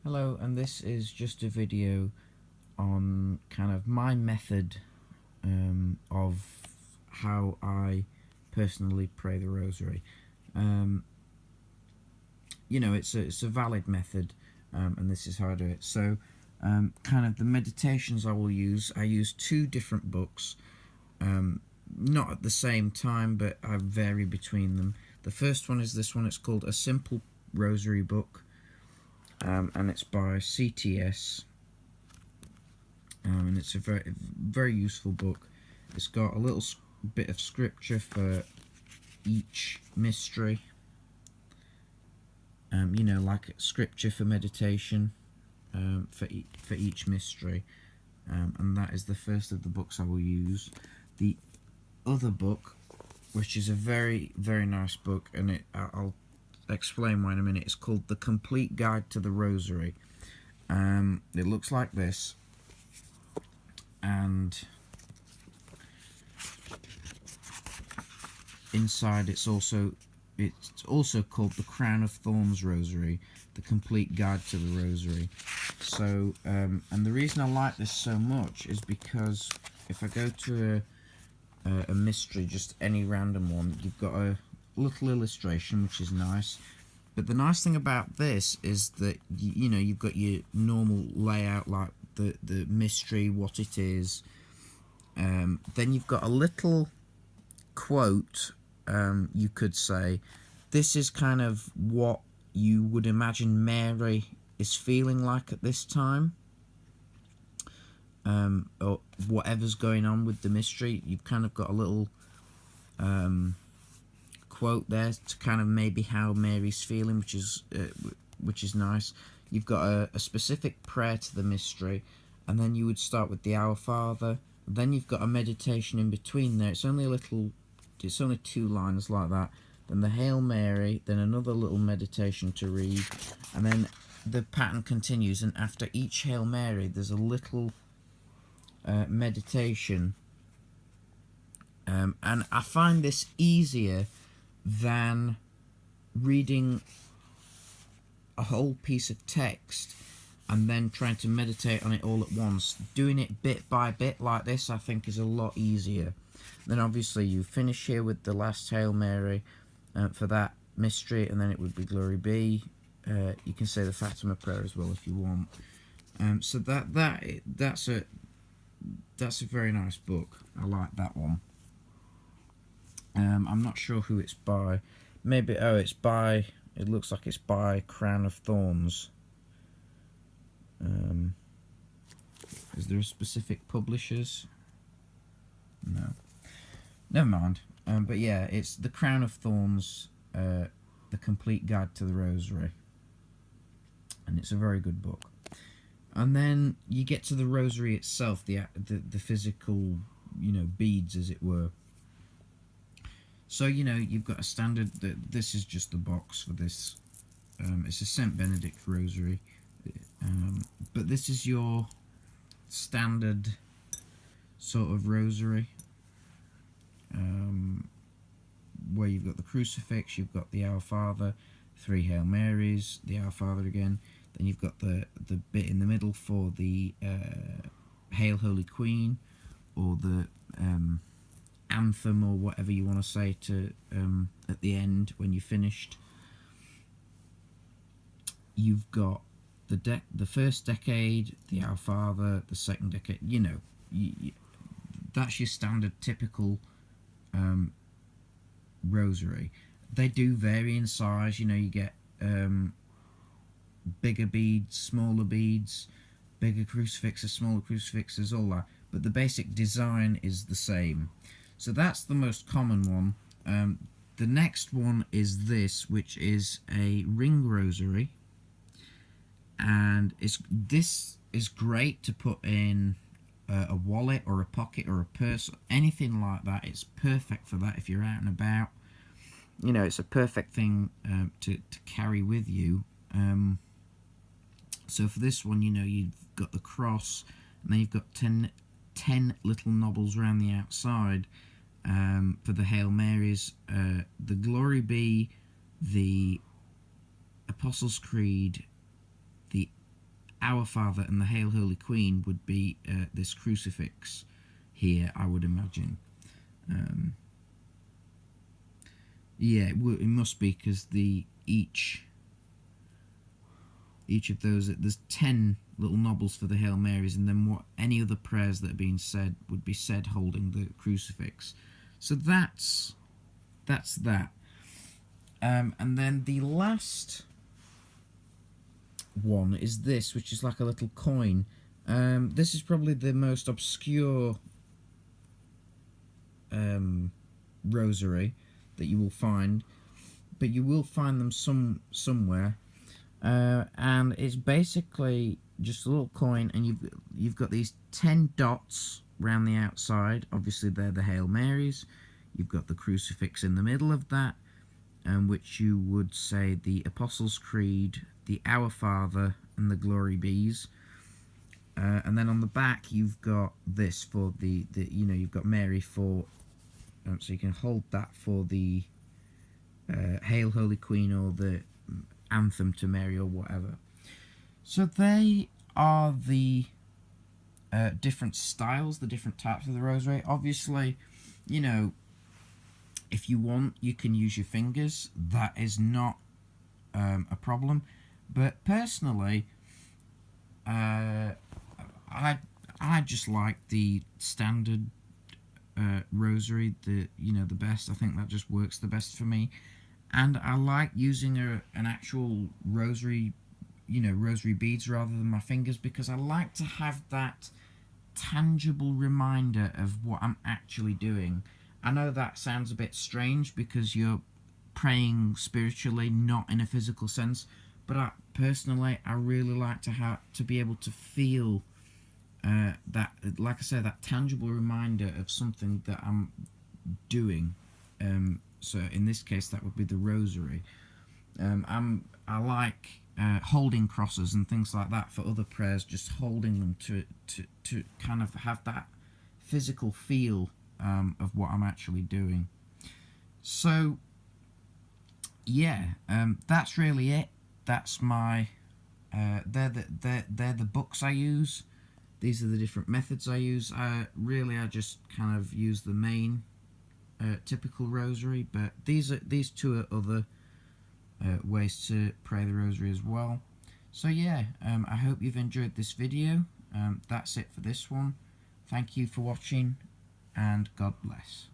Hello, and this is just a video on kind of my method of how I personally pray the Rosary. It's a valid method, and this is how I do it. So, kind of the meditations I use two different books, not at the same time, but I vary between them. The first one is this one. It's called A Simple Rosary Book. And it's by CTS, and it's a very useful book. It's got a little bit of scripture for each mystery, like scripture for meditation for each mystery, and that is the first of the books I will use. The other book, which is a very nice book, and I'll explain why in a minute. It's called The Complete Guide to the Rosary. It looks like this, and inside it's also called The Crown of Thorns Rosary, The Complete Guide to the Rosary. So, and the reason I like this so much is because if I go to a mystery, just any random one, you've got a little illustration, which is nice. But the nice thing about this is that you've got your normal layout, like the mystery, what it is. Then you've got a little quote. You could say, this is kind of what you would imagine Mary is feeling like at this time, or whatever's going on with the mystery. You've kind of got a little quote there to kind of maybe how Mary's feeling, which is nice. You've got a specific prayer to the mystery, and then you would start with the Our Father. Then you've got a meditation in between there. It's only 2 lines like that. Then the Hail Mary, then another little meditation to read, and then the pattern continues. And after each Hail Mary, there's a little meditation. And I find this easier than reading a whole piece of text and then trying to meditate on it all at once. Doing it bit by bit like this, I think, is a lot easier. Then obviously you finish here with the last Hail Mary for that mystery, and then it would be Glory Be. You can say the Fatima prayer as well if you want. So that's a very nice book. I like that one. I'm not sure who it's by. Maybe, it looks like it's by Crown of Thorns. Is there a specific publishers? No. Never mind. But yeah, it's The Crown of Thorns, The Complete Guide to the Rosary. And it's a very good book. And then you get to the Rosary itself, the physical, beads, as it were. So, you've got a standard, this is just the box for this. It's a St. Benedict Rosary. But this is your standard sort of rosary. Where you've got the crucifix, you've got the Our Father, 3 Hail Marys, the Our Father again. Then you've got the bit in the middle for the Hail Holy Queen, or the anthem, or whatever you want to say to at the end when you're finished. You've got the first decade, the Our Father, the second decade. That's your standard typical rosary. They do vary in size. You get bigger beads, smaller beads, bigger crucifixes, smaller crucifixes, all that. But the basic design is the same. So that's the most common one. The next one is this, which is a ring rosary, and this is great to put in a wallet or a pocket or a purse, anything like that. It's perfect for that if you're out and about. It's a perfect thing to carry with you. So for this one, you've got the cross, and then you've got 10 little knobbles around the outside. For the Hail Marys, the Glory Be, the Apostles' Creed, the Our Father and the Hail Holy Queen would be this crucifix here, I would imagine. Yeah, it must be, because each of those, there's 10 little nobbles for the Hail Marys, and then any other prayers that are being said would be said holding the crucifix. So that's that. And then the last one is this, which is like a little coin. This is probably the most obscure rosary that you will find, but you will find them somewhere. And it's basically just a little coin, and you've got these 10 dots around the outside. Obviously they're the Hail Marys. You've got the crucifix in the middle of that, which you would say the Apostles' Creed, the Our Father, and the Glory Bees. And then on the back you've got this for the you've got Mary for, so you can hold that for the Hail Holy Queen, or the anthem to Mary, or whatever. So they are the different styles, the different types of the rosary. Obviously, if you want, you can use your fingers. That is not a problem. But personally, I just like the standard rosary, the best. I think that just works the best for me. And I like using an actual rosary, rosary beads rather than my fingers, because I like to have that tangible reminder of what I'm actually doing. I know that sounds a bit strange because you're praying spiritually, not in a physical sense, but personally, I really like to be able to feel that, like I said, that tangible reminder of something that I'm doing. So in this case, that would be the rosary. I like holding crosses and things like that for other prayers, just holding them to kind of have that physical feel of what I'm actually doing. So yeah, that's really it. That's my they're the books I use. These are the different methods I use. I just kind of use the main typical rosary, but these two are other ways to pray the rosary as well. So yeah, I hope you've enjoyed this video. That's it for this one. Thank you for watching, and God bless.